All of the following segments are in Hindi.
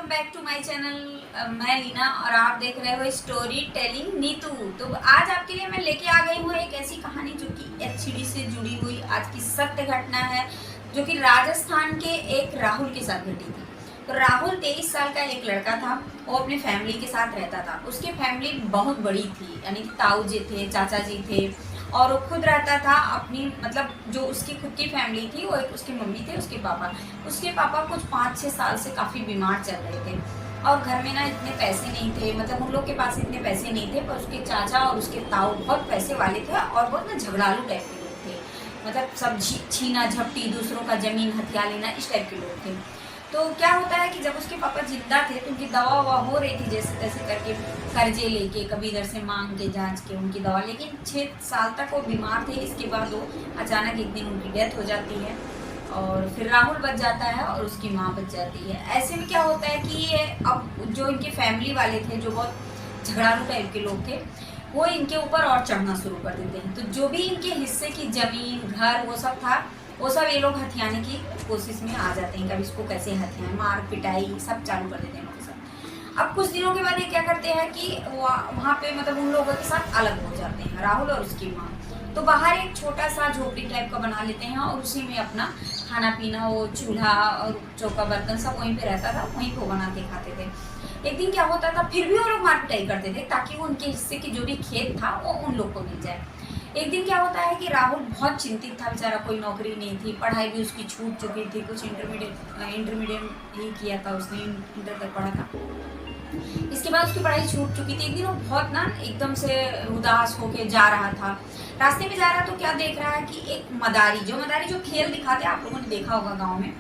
Back to my channel. मैं लीना और आप देख रहे हो स्टोरी टेलिंग नीतू। तो आज आपके लिए मैं लेके आ गई हूँ एक ऐसी कहानी जो कि एचडी से जुड़ी हुई आज की सत्य घटना है, जो कि राजस्थान के एक राहुल के साथ घटी थी। तो राहुल 23 साल का एक लड़का था। वो अपने फैमिली के साथ रहता था। उसकी फैमिली बहुत बड़ी थी, यानी कि ताऊ जी थे, चाचा जी थे, और वो खुद रहता था अपनी, मतलब जो उसकी खुद की फैमिली थी वो एक उसकी मम्मी थे, उसके पापा कुछ 5-6 साल से काफ़ी बीमार चल रहे थे। और घर में ना इतने पैसे नहीं थे, मतलब उन लोग के पास इतने पैसे नहीं थे, पर उसके चाचा और उसके ताऊ बहुत पैसे वाले थे और बहुत ना झगड़ालू टाइप के लोग थे। मतलब सब छीना झपटी, दूसरों का जमीन हथिया लेना, इस टाइप के लोग थे। तो क्या होता है कि जब उसके पापा जिंदा थे तो उनकी दवा ववा हो रही थी, जैसे तैसे करके कर्जे लेके, कभी इधर से मांग के जांच के उनकी दवा, लेकिन 6 साल तक वो बीमार थे। इसके बाद वो अचानक एक दिन उनकी डेथ हो जाती है और फिर राहुल बच जाता है और उसकी माँ बच जाती है। ऐसे में क्या होता है कि ये अब जो इनके फैमिली वाले थे, जो बहुत झगड़ालू टाइप के लोग थे, वो इनके ऊपर और चढ़ना शुरू कर देते हैं। तो जो भी इनके हिस्से की जमीन, घर, वो सब था, वो सब ये लोग हथियाने की कोशिश में आ जाते हैं। कभी इसको कैसे हथियाएं, मार पिटाई सब चालू कर देते हैं लोग सब। अब कुछ दिनों के बाद ये क्या करते हैं कि वहाँ पे मतलब उन लोगों के साथ अलग हो जाते हैं, राहुल और उसकी माँ। तो बाहर एक छोटा सा झोपड़ी टाइप का बना लेते हैं और उसी में अपना खाना पीना, वो चूल्हा और चौका बर्तन सब वहीं पे रहता था, वहीं पे बना के खाते थे। एक दिन क्या होता था, फिर भी वो लोग मार पिटाई करते थे ताकि वो उनके हिस्से की जो भी खेत था वो उन लोग को मिल जाए। एक दिन क्या होता है कि राहुल बहुत चिंतित था, बेचारा कोई नौकरी नहीं थी, पढ़ाई भी उसकी छूट चुकी थी, कुछ इंटरमीडिएट ही किया था उसने, इंटर तक पढ़ा था। इसके बाद उसकी पढ़ाई छूट चुकी थी। एक दिन वो बहुत ना एकदम से उदास होके जा रहा था, रास्ते में जा रहा तो क्या देख रहा है कि एक मदारी जो खेल दिखाते आप लोगों ने देखा होगा गाँव में,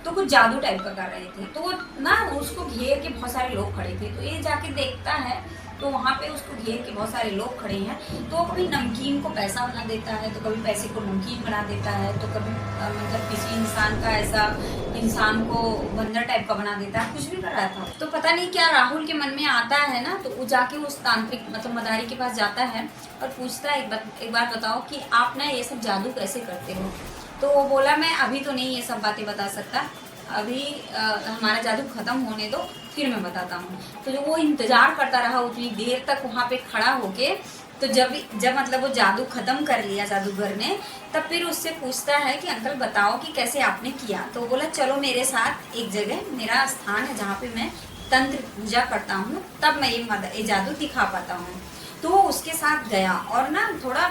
तो कुछ जादू टाइप का कर रहे थे। तो वो ना उसको घेर के बहुत सारे लोग खड़े थे। तो ये जाके देखता है तो वहाँ पे उसको घेर के बहुत सारे लोग खड़े हैं। तो वो कभी नमकीन को पैसा बना देता है, तो कभी पैसे को नमकीन बना देता है, तो कभी मतलब किसी इंसान का ऐसा इंसान को बंदर टाइप का बना देता है, कुछ भी कर रहा था। तो पता नहीं क्या राहुल के मन में आता है ना, तो वो जाके उस तांत्रिक मतलब मदारी के पास जाता है और पूछता है, एक बार बताओ कि आप ना ये सब जादू कैसे करते हो। तो वो बोला, मैं अभी तो नहीं ये सब बातें बता सकता, अभी हमारा जादू खत्म होने दो, फिर मैं बताता हूँ। तो जो वो इंतजार करता रहा उतनी देर तक वहाँ पे खड़ा होके, तो जब मतलब वो जादू खत्म कर लिया जादूगर ने, तब फिर उससे पूछता है कि अंकल बताओ कि कैसे आपने किया। तो बोला, चलो मेरे साथ एक जगह मेरा स्थान है जहाँ पे मैं तंत्र पूजा करता हूँ, तब मैं ये जादू दिखा पाता हूँ। तो वो उसके साथ गया और ना थोड़ा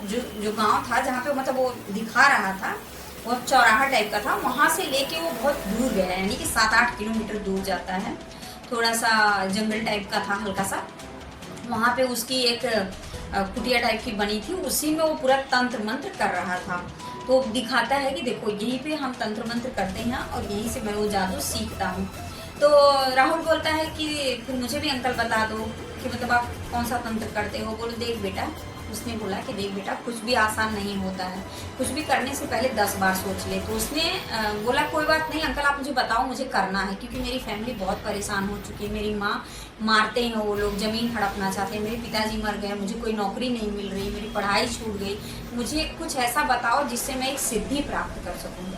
जो गांव था जहाँ पे मतलब वो दिखा रहा था, वो चौराहा टाइप का था, वहाँ से लेके वो बहुत दूर गया, यानी कि 7-8 किलोमीटर दूर जाता है। थोड़ा सा जंगल टाइप का था हल्का सा, वहाँ पे उसकी एक कुटिया टाइप की बनी थी, उसी में वो पूरा तंत्र मंत्र कर रहा था। तो दिखाता है कि देखो यहीं पे हम तंत्र मंत्र करते हैं और यहीं से मैं वो जादू सीखता हूँ। तो राहुल बोलता है कि फिर मुझे भी अंकल बता दो कि मतलब आप कौन सा तंत्र करते हो। बोलो, देख बेटा, उसने बोला कि देख बेटा, कुछ भी आसान नहीं होता है, कुछ भी करने से पहले 10 बार सोच ले। तो उसने बोला, कोई बात नहीं अंकल, आप मुझे बताओ, मुझे करना है, क्योंकि मेरी फैमिली बहुत परेशान हो चुकी है। मेरी माँ मारते हैं वो लोग, ज़मीन हड़पना चाहते हैं, मेरे पिताजी मर गए, मुझे कोई नौकरी नहीं मिल रही, मेरी पढ़ाई छूट गई, मुझे कुछ ऐसा बताओ जिससे मैं एक सिद्धि प्राप्त कर सकूँ।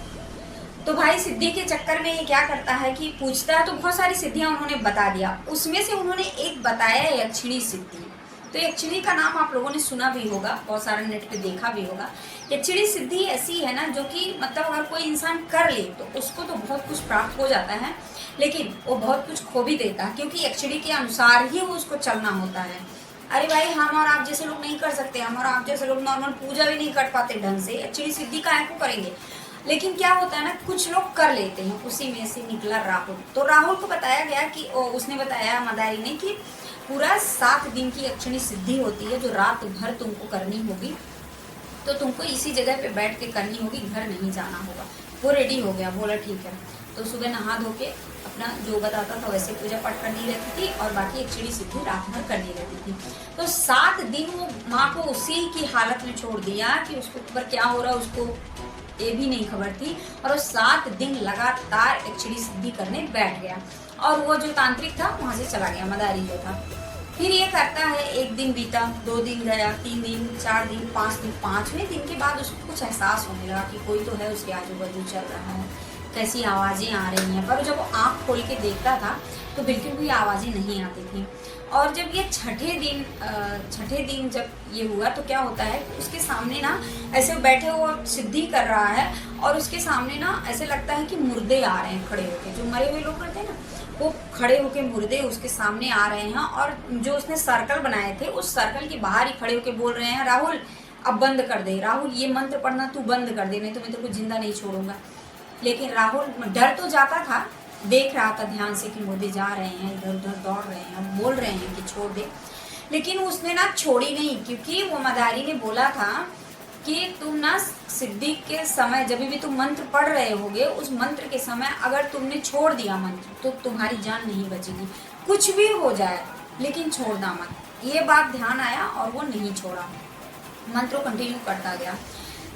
तो भाई सिद्धि के चक्कर में ये क्या करता है कि पूछता है, तो बहुत सारी सिद्धियां उन्होंने बता दिया। उसमें से उन्होंने एक बताया यक्षिणी सिद्धि। तो यक्षिणी का नाम आप लोगों ने सुना भी होगा, बहुत सारे नेट पे देखा भी होगा। यक्षिणी सिद्धि ऐसी है ना, जो कि मतलब अगर कोई इंसान कर ले तो उसको तो बहुत कुछ प्राप्त हो जाता है, लेकिन वो बहुत कुछ खो भी देता है, क्योंकि यक्षिणी के अनुसार ही वो उसको चलना होता है। अरे भाई, हम और आप जैसे लोग नहीं कर सकते, हम और आप जैसे लोग नॉर्मल पूजा भी नहीं कर पाते ढंग से, यक्षिणी सिद्धि काहे को करेंगे। लेकिन क्या होता है ना, कुछ लोग कर लेते हैं, उसी में से निकला राहुल। तो राहुल को बताया गया कि उसने बताया मदारी ने कि पूरा 7 दिन की यक्षिणी सिद्धि होती है, जो रात भर तुमको करनी होगी। तो तुमको इसी जगह पे बैठ के करनी होगी, घर नहीं जाना होगा। वो रेडी हो गया, बोला ठीक है। तो सुबह नहा धो के अपना जो बताता था वैसे पूजा पाठ करनी रहती थी और बाकी यक्षिणी सिद्धि रात भर करनी रहती थी। तो 7 दिन वो माँ को उसी की हालत में छोड़ दिया कि उसको ऊपर क्या हो रहा है उसको ये भी नहीं खबर थी, और वो 7 दिन लगातार यक्षिणी सिद्धि करने बैठ गया। और वो जो तांत्रिक था वहां से चला गया, मदारी जो था। फिर ये करता है, 1 दिन बीता, 2 दिन गया, 3 दिन, 4 दिन, 5 दिन। 5वें दिन के बाद उसको कुछ एहसास होने लगा कि कोई तो है उसके आजू बाजू चल रहा है, कैसी आवाज़ें आ रही हैं, पर जब वो आँख खोल के देखता था तो बिल्कुल भी आवाज़ें नहीं आती थी। और जब ये छठे दिन जब ये हुआ तो क्या होता है, उसके सामने ना ऐसे बैठे हुआ सिद्धि कर रहा है और उसके सामने ना ऐसे लगता है कि मुर्दे आ रहे हैं खड़े होके, जो मरे हुए लोग रहते हैं ना, वो खड़े होके मुर्दे उसके सामने आ रहे हैं। और जो उसने सर्कल बनाए थे उस सर्कल के बाहर ही खड़े होके बोल रहे हैं, राहुल अब बंद कर दे, राहुल ये मंत्र पढ़ना तू बंद कर दे, नहीं तो मैं तेरे को जिंदा नहीं छोड़ूंगा। लेकिन राहुल डर तो जाता था, देख रहा था ध्यान से कि मुर्दे जा रहे हैं, इधर उधर दौड़ रहे हैं, बोल रहे हैं कि छोड़ दे, लेकिन उसने ना छोड़ी नहीं, क्योंकि वो मदारी ने बोला था कि तुम ना सिद्धि के समय जब भी तुम मंत्र पढ़ रहे होगे, उस मंत्र के समय अगर तुमने छोड़ दिया मंत्र तो तुम्हारी जान नहीं बचेगी, कुछ भी हो जाए लेकिन छोड़ना मत। ये बात ध्यान आया और वो नहीं छोड़ा, मंत्र कंटिन्यू करता गया।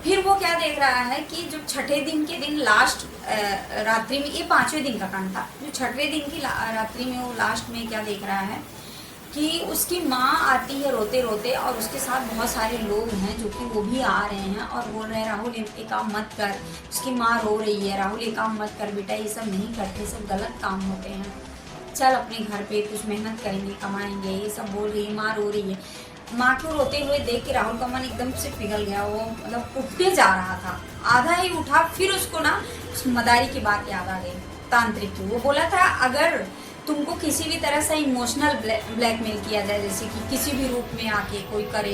फिर वो क्या देख रहा है कि जो छठे दिन के दिन लास्ट रात्रि में, ये 5वें दिन का कांड था, जो छठवें दिन की रात्रि में वो लास्ट में क्या देख रहा है कि उसकी माँ आती है रोते रोते और उसके साथ बहुत सारे लोग हैं जो कि वो भी आ रहे हैं और बोल रहे हैं राहुल ये काम मत कर। उसकी माँ रो रही है, राहुल ये काम मत कर बेटा, ये सब नहीं करते, सब गलत काम होते हैं, चल अपने घर पे कुछ मेहनत करेंगे कमाएंगे, ये सब बोल रही है। माँ रो रही है। माँ को रोते हुए देख के राहुल का मन एकदम से पिघल गया, वो मतलब उठने जा रहा था, आधा ही उठा, फिर उसको ना उस मदारी की बात याद आ गई, तांत्रिक की। वो बोला था अगर तुमको किसी भी तरह से इमोशनल ब्लैकमेल किया जाए, जैसे कि किसी भी रूप में आके कोई करे,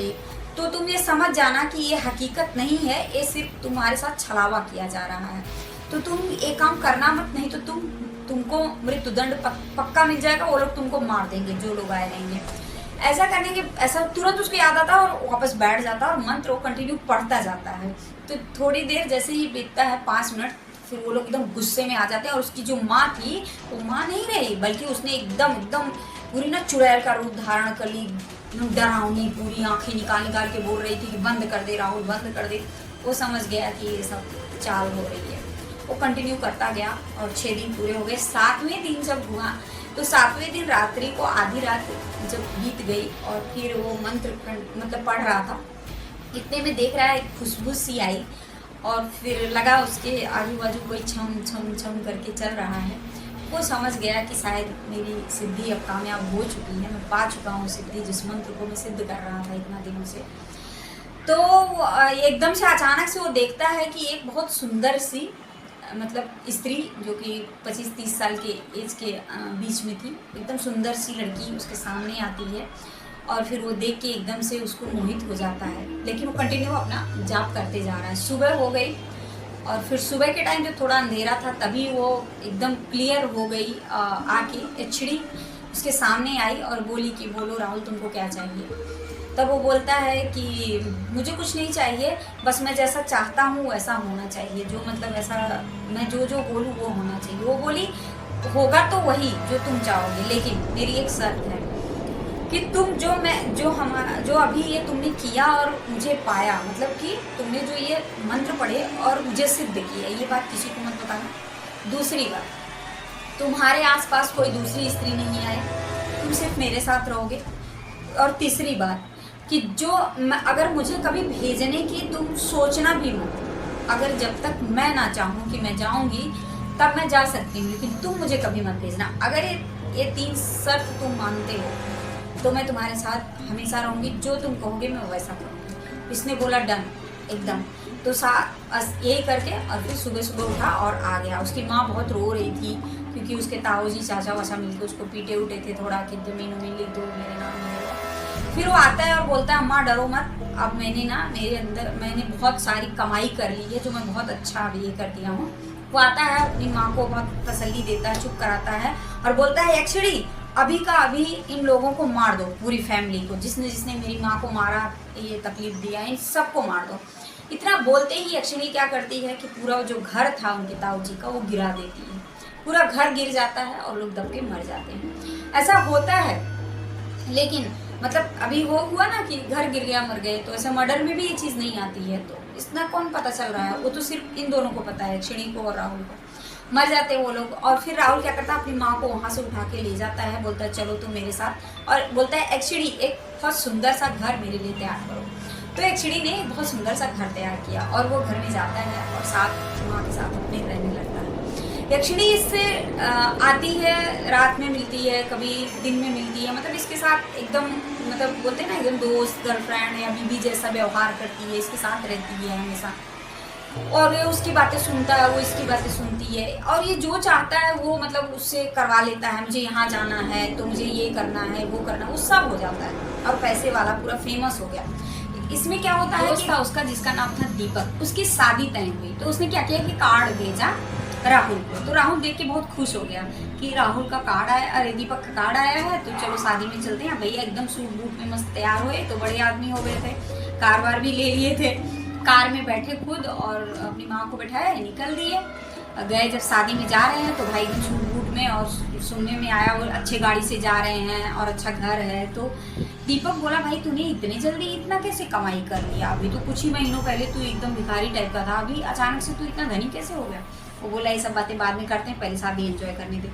तो तुम ये समझ जाना कि ये हकीकत नहीं है, ये सिर्फ तुम्हारे साथ छलावा किया जा रहा है, तो तुम ये काम करना मत, नहीं तो तुमको मृत्युदंड पक्का मिल जाएगा, वो लोग तुमको मार देंगे जो लोग आए रहेंगे। ऐसा करने के ऐसा तुरंत उसको याद आता और वापस बैठ जाता और मंत्र कंटिन्यू पढ़ता जाता है। तो थोड़ी देर जैसे ही बीतता है 5 मिनट, फिर वो लोग एकदम गुस्से में आ जाते हैं और उसकी जो माँ थी वो माँ नहीं रही, बल्कि उसने एकदम पूरी ना चुड़ैल का रूप धारण कर ली, डरावनी, पूरी आंखें निकाल निकाल के बोल रही थी कि बंद कर दे राहुल, बंद कर दे। वो समझ गया कि ये सब चाल हो रही है। वो कंटिन्यू करता गया और 6 दिन पूरे हो गए। 7वें दिन जब हुआ तो 7वें दिन रात्रि को आधी रात जब बीत गई और फिर वो मंत्र मतलब पढ़ रहा था, इतने में देख रहा है एक खुशबू सी आई और फिर लगा उसके आजू बाजू कोई छम छम छम करके चल रहा है। वो समझ गया कि शायद मेरी सिद्धि अब कामयाब हो चुकी है, मैं पा चुका हूँ सिद्धि, जिस मंत्र को मैं सिद्ध कर रहा था इतना दिनों से। तो एकदम से अचानक से वो देखता है कि एक बहुत सुंदर सी मतलब स्त्री जो कि 25-30 साल के एज के बीच में थी, एकदम सुंदर सी लड़की उसके सामने आती है और फिर वो देख के एकदम से उसको मोहित हो जाता है। लेकिन वो कंटिन्यू अपना जाप करते जा रहा है। सुबह हो गई और फिर सुबह के टाइम जब थोड़ा अंधेरा था तभी वो एकदम क्लियर हो गई, आके एचडी उसके सामने आई और बोली कि बोलो राहुल तुमको क्या चाहिए। तब वो बोलता है कि मुझे कुछ नहीं चाहिए, बस मैं जैसा चाहता हूँ वैसा होना चाहिए, जो मतलब ऐसा मैं जो बोलूँ वो होना चाहिए। वो बोली होगा तो वही जो तुम चाहोगे, लेकिन मेरी एक शर्त है कि तुम जो अभी ये तुमने किया और मुझे पाया, मतलब कि तुमने जो ये मंत्र पढ़े और मुझे सिद्ध किया, ये बात किसी को मत बताना। दूसरी बात, तुम्हारे आसपास कोई दूसरी स्त्री नहीं आए, तुम सिर्फ मेरे साथ रहोगे। और तीसरी बात कि अगर मुझे कभी भेजने की तुम सोचना भी मत, अगर जब तक मैं ना चाहूँ कि मैं जाऊँगी तब मैं जा सकती हूँ, लेकिन तुम मुझे कभी मत भेजना। अगर ये 3 शर्त तुम मानते हो तो मैं तुम्हारे साथ हमेशा रहूँगी, जो तुम कहोगे मैं वैसा करूँगी। इसने बोला डन एकदम। तो यही करके और फिर सुबह सुबह उठा और आ गया। उसकी माँ बहुत रो रही थी क्योंकि उसके ताऊजी चाचा वाचा मिलकर उसको पीटे उठे थे थोड़ा कि ज़मीन उमीन लिख दो मेरे नाम में। फिर वो आता है और बोलता है अम्मा डरो मत, अब मैंने बहुत सारी कमाई कर ली है, जो मैं बहुत अच्छा अब ये कर दिया हूँ। वो आता है अपनी माँ को बहुत तसल्ली देता है, चुप कराता है और बोलता है एक्चुअली अभी का अभी इन लोगों को मार दो, पूरी फैमिली को, जिसने मेरी माँ को मारा, ये तकलीफ दिया, इन सबको मार दो। इतना बोलते ही एक्चुअली क्या करती है कि पूरा जो घर था उनके ताऊजी का वो गिरा देती है, पूरा घर गिर जाता है और लोग दब के मर जाते हैं। ऐसा होता है, लेकिन मतलब अभी वो हुआ ना कि घर गिर गया मर गए, तो ऐसा मर्डर में भी ये चीज़ नहीं आती है, तो इतना कौन पता चल रहा है, वो तो सिर्फ इन दोनों को पता है, क्षिणी को और राहुल को। मर जाते हैं वो लोग। और फिर राहुल क्या करता है, अपनी माँ को वहाँ से उठा के ले जाता है, बोलता है चलो तुम मेरे साथ, और बोलता है एक्चुअली एक बहुत सुंदर सा घर मेरे लिए तैयार करो। तो एक्चुअली ने एक बहुत सुंदर सा घर तैयार किया और वो घर में जाता है और साथ माँ के साथ अपने रहने लगता है। यक्षिणी इससे आती है, रात में मिलती है, कभी दिन में मिलती है, मतलब इसके साथ एकदम मतलब बोलते हैं ना एकदम दोस्त गर्लफ्रेंड या बीबी जैसा व्यवहार करती है, इसके साथ रहती है हमेशा। और ये उसकी बातें सुनता है, वो इसकी बातें सुनती है, और ये जो चाहता है वो मतलब उससे करवा लेता है। मुझे यहाँ जाना है तो मुझे ये करना है, वो करना है, वो सब हो जाता है और पैसे वाला पूरा फेमस हो गया। इसमें क्या होता है कि उसका जिसका नाम था दीपक, उसकी शादी तय हुई तो उसने क्या किया कि कार्ड भेजा राहुल को। तो राहुल देख के बहुत खुश हो गया कि राहुल का कार्ड आया, अरे दीपक का कार्ड आया है तो चलो शादी में चलते हैं। भैया एकदम सूट बूट में मस्त तैयार हुए, तो बड़े आदमी हो गए थे, कार वार भी ले लिए थे, कार में बैठे खुद और अपनी माँ को बैठाया, निकल दिए गए। जब शादी में जा रहे हैं तो भाई एकदम सूट बूट में, और सुनने में आया वो अच्छे गाड़ी से जा रहे हैं और अच्छा घर है। तो दीपक बोला भाई तूने इतनी जल्दी इतना कैसे कमाई कर लिया, अभी तो कुछ ही महीनों पहले तू एकदम भिखारी टाइप का था, अभी अचानक से तू इतना धनी कैसे हो गया। वो बोला ये सब बातें बाद में करते हैं, पहले शादी एंजॉय करने दे।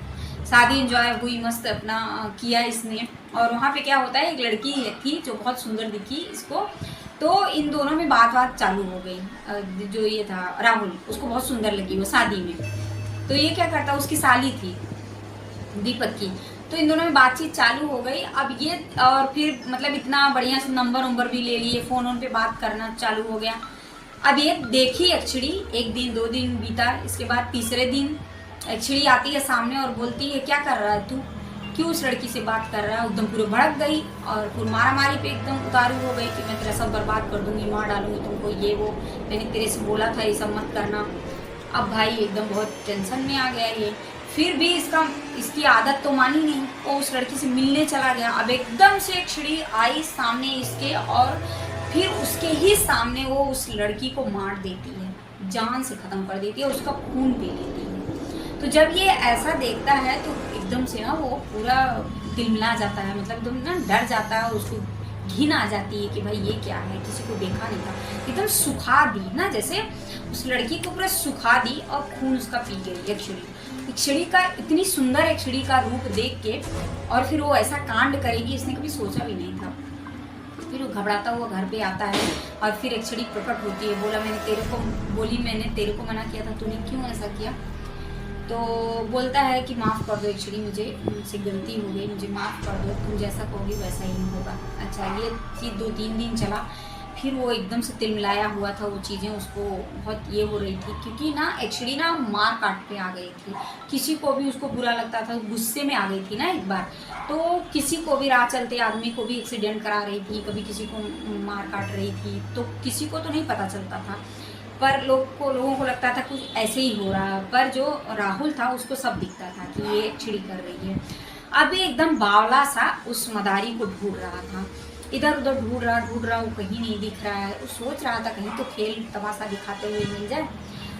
शादी एंजॉय हुई, मस्त अपना किया इसने। और वहाँ पे क्या होता है, एक लड़की थी जो बहुत सुंदर दिखी इसको, तो इन दोनों में बात चालू हो गई। जो ये था राहुल, उसको बहुत सुंदर लगी वो शादी में। तो ये क्या करता, उसकी साली थी दीपक की, तो इन दोनों में बातचीत चालू हो गई। अब ये और फिर मतलब इतना बढ़िया से नंबर भी ले लिए, फोन पे बात करना चालू हो गया। अब ये देखी यक्षिणी, एक दिन 2 दिन बीता, इसके बाद तीसरे दिन यक्षिणी आती है सामने और बोलती है क्या कर रहा है तू, क्यों उस लड़की से बात कर रहा है। एकदम पूरे भड़क गई और फिर मारामारी पे एकदम उतारू हो गई कि मैं तेरा सब बर्बाद कर दूंगी, मार डालूंगी तुमको, ये वो मैंने तेरे से बोला था ये सब मत करना। अब भाई एकदम बहुत टेंशन में आ गया ये, फिर भी इसकी आदत तो मानी नहीं, वो उस लड़की से मिलने चला गया। अब एकदम से यक्षिणी आई सामने इसके और फिर उसके ही सामने वो उस लड़की को मार देती है, जान से ख़त्म कर देती है, उसका खून पी लेती है। तो जब ये ऐसा देखता है तो एकदम से ना वो पूरा तिलमिला जाता है, मतलब एकदम ना डर जाता है, उसको घिन आ जाती है कि भाई ये क्या है, किसी को देखा नहीं था, एकदम सुखा दी ना, जैसे उस लड़की को पूरा सुखा दी और खून उसका पी गई यक्षिणी का। इतनी सुंदर यक्षिणी का रूप देख के और फिर वो ऐसा कांड करेगी इसने कभी सोचा भी नहीं था। फिर वो घबराता हुआ घर पे आता है और फिर यक्षिणी प्रकट होती है, मैंने तेरे को मना किया था, तूने क्यों ऐसा किया। तो बोलता है कि माफ़ कर दो यक्षिणी, मुझसे गलती हो गई, मुझे माफ़ कर दो, तुम जैसा कहोगी वैसा ही होगा। अच्छा ये चीज़ 2-3 दिन चला, फिर वो एकदम से तिलमिलाया हुआ था, वो चीज़ें उसको बहुत ये हो रही थी, क्योंकि ना यक्षिणी ना मार काट पे आ गई थी, किसी को भी उसको बुरा लगता था, गुस्से में आ गई थी ना एक बार, तो किसी को भी राह चलते आदमी को भी एक्सीडेंट करा रही थी, कभी किसी को मार काट रही थी, तो किसी को तो नहीं पता चलता था, पर लोगों को लगता था कुछ ऐसे ही हो रहा है। पर जो राहुल था उसको सब दिखता था कि ये यक्षिणी कर रही है। अभी एकदम बावला सा उस मदारी को ढूंढ रहा था, इधर उधर ढूंढ रहा, वो कहीं नहीं दिख रहा है। वो सोच रहा था कहीं तो खेल तमाशा दिखाते हुए मिल जाए।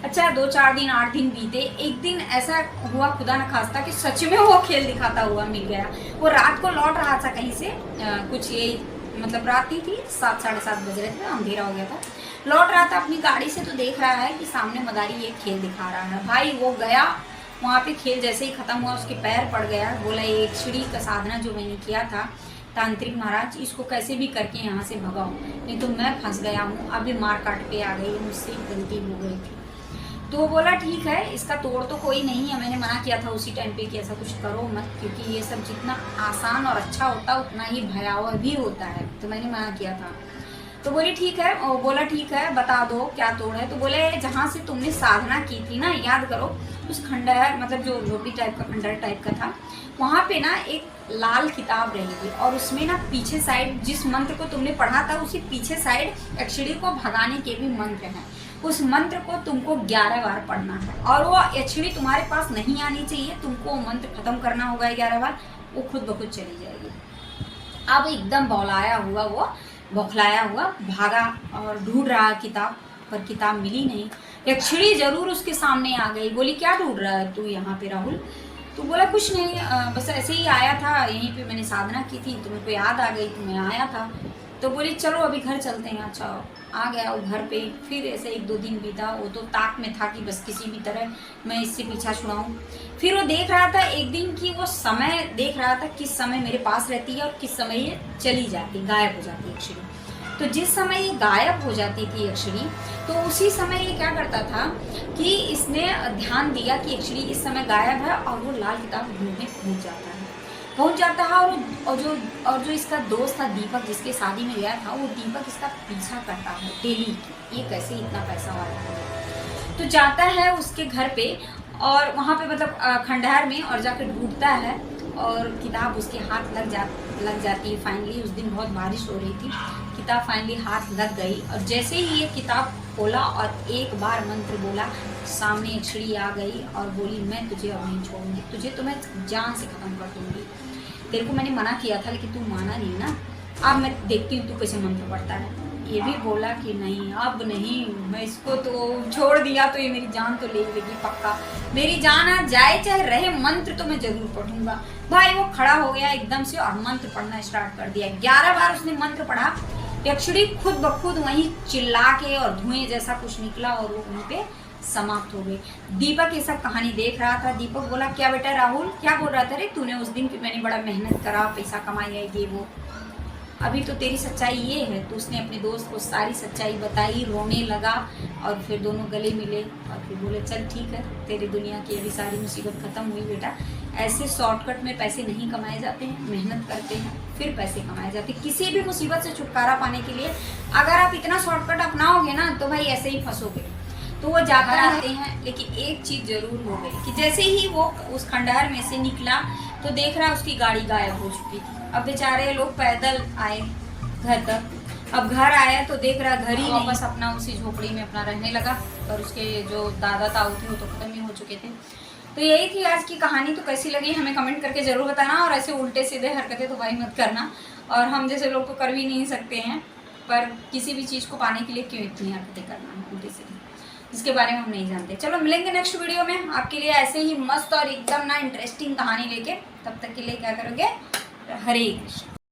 अच्छा 2-4 दिन 8 दिन बीते, एक दिन ऐसा हुआ खुदा न खास्ता कि सच में वो खेल दिखाता हुआ मिल गया। वो रात को लौट रहा था कहीं से, कुछ ये मतलब रात ही थी, 7-7:30 बज रहे थे, अंधेरा हो गया था, लौट रहा था अपनी गाड़ी से, तो देख रहा है कि सामने मदारी ये खेल दिखा रहा है। भाई वो गया वहाँ पे, खेल जैसे ही खत्म हुआ उसके पैर पड़ गया, बोला ये यक्षिणी का साधना जो मैंने किया था तांत्रिक महाराज, इसको कैसे भी करके यहाँ से भगाओ, नहीं तो मैं फंस गया हूँ, अभी मार काट पे आ गई, मुझसे गलती हो गई थी। तो वो बोला ठीक है, इसका तोड़ तो कोई नहीं है, मैंने मना किया था उसी टाइम पे कि ऐसा कुछ करो मत, क्योंकि ये सब जितना आसान और अच्छा होता उतना ही भयावह भी होता है, तो मैंने मना किया था। तो बोली ठीक है, और बोला ठीक है बता दो क्या तोड़ है। तो बोले जहाँ से तुमने साधना की थी ना, याद करो उस खंडहर, मतलब जो झोपड़ी टाइप का खंडहर टाइप का था, वहाँ पे ना एक लाल किताब रहेगी और उसमें ना पीछे साइड जिस मंत्र को तुमने पढ़ा था उसी पीछे साइड यक्षिणी को भगाने के भी मंत्र हैं। उस मंत्र को तुमको 11 बार पढ़ना है और वो यक्षिणी तुम्हारे पास नहीं आनी चाहिए, तुमको वो मंत्र खत्म करना होगा 11 बार, वो खुद ब खुद चली जाएगी। अब एकदम बौखलाया हुआ भागा और ढूंढ रहा किताब, पर किताब मिली नहीं। यक्षिणी जरूर उसके सामने आ गई, बोली क्या ढूंढ रहा है तू यहाँ पे राहुल। तो बोला कुछ नहीं, बस ऐसे ही आया था, यहीं पे मैंने साधना की थी तो मेरे को याद आ गई तो मैं आया था। तो बोली चलो अभी घर चलते हैं। अच्छा आ गया वो घर पे। फिर ऐसे 1-2 दिन बीता, वो तो ताक में था कि बस किसी भी तरह मैं इससे पीछा छुड़ाऊँ। फिर वो देख रहा था एक दिन कि वो समय देख रहा था किस समय मेरे पास रहती है और किस समय ये चली जाती, गायब हो जाती है यक्षिणी। तो जिस समय ये गायब हो जाती थी यक्षिणी, तो उसी समय ये क्या करता था कि इसने ध्यान दिया कि यक्षिणी इस समय गायब है, और वो लाल किताब ढूंढने पहुंच जाता है। और जो इसका दोस्त था दीपक, जिसके शादी में गया था, वो दीपक इसका पीछा करता है डेली, ये कैसे इतना पैसा वाला है। तो जाता है उसके घर पे, और वहाँ पे मतलब खंडहर में, और जाकर ढूंढता है, और किताब उसके हाथ लग जाती है। फाइनली उस दिन बहुत बारिश हो रही थी, किताब फाइनली हाथ लग गई, और जैसे ही ये किताब खोला और एक बार मंत्र बोला, सामने यक्षिणी आ गई और बोली, मैं तुझे अब नहीं छोड़ूंगी, तुझे तो मैं जान से खत्म कर दूंगी। तेरे को मैंने मना किया था लेकिन तू माना नहीं ना, अब मैं देखती हूँ तू कैसे मंत्र पढ़ता है। ये भी बोला कि नहीं, अब नहीं, मैं इसको तो छोड़ दिया तो ये मेरी जान तो ले लेगी पक्का, मेरी जान आ जाए चाहे रहे, मंत्र तो मैं जरूर पढ़ूंगा। भाई वो खड़ा हो गया एकदम से और मंत्र पढ़ना स्टार्ट कर दिया। 11 बार उसने मंत्र पढ़ा। यक्षिणी खुद ब खुद वहीं चिल्ला के और धुएं जैसा कुछ निकला और वो वहीं पे समाप्त हो गई। दीपक ये सब कहानी देख रहा था। दीपक बोला, क्या बेटा राहुल, क्या बोल रहा था रे तूने उस दिन कि मैंने बड़ा मेहनत करा, पैसा कमाया, ये वो, अभी तो तेरी सच्चाई ये है। तो उसने अपने दोस्त को सारी सच्चाई बताई, रोने लगा, और फिर दोनों गले मिले और फिर बोले, चल ठीक है, तेरी दुनिया की अभी सारी मुसीबत खत्म हुई बेटा। ऐसे शॉर्टकट में पैसे नहीं कमाए जाते हैं, मेहनत करते हैं फिर पैसे कमाए जाते हैं। किसी भी मुसीबत से छुटकारा पाने के लिए अगर आप इतना शॉर्टकट अपनाओगे ना, तो भाई ऐसे ही फंसोगे। तो वो जाकर आते हैं, लेकिन एक चीज जरूर हो गई कि जैसे ही वो उस खंडहर में से निकला तो देख रहा उसकी गाड़ी गायब हो चुकी थी। अब बेचारे लोग पैदल आए घर तक। अब घर आया तो देख रहा घर ही वापस अपना उसी झोपड़ी में अपना रहने लगा, और उसके जो दादा ताऊ थे वो तो खत्म ही हो चुके थे। तो यही थी आज की कहानी। तो कैसी लगी हमें कमेंट करके जरूर बताना, और ऐसे उल्टे सीधे हरकतें तो भाई मत करना, और हम जैसे लोग तो कर भी नहीं सकते हैं, पर किसी भी चीज़ को पाने के लिए क्यों इतनी हरकतें करना है उल्टे सीधे, जिसके बारे में हम नहीं जानते। चलो मिलेंगे नेक्स्ट वीडियो में आपके लिए ऐसे ही मस्त और एकदम ना इंटरेस्टिंग कहानी लेके। तब तक के लिए क्या करोगे, हरे कृष्ण।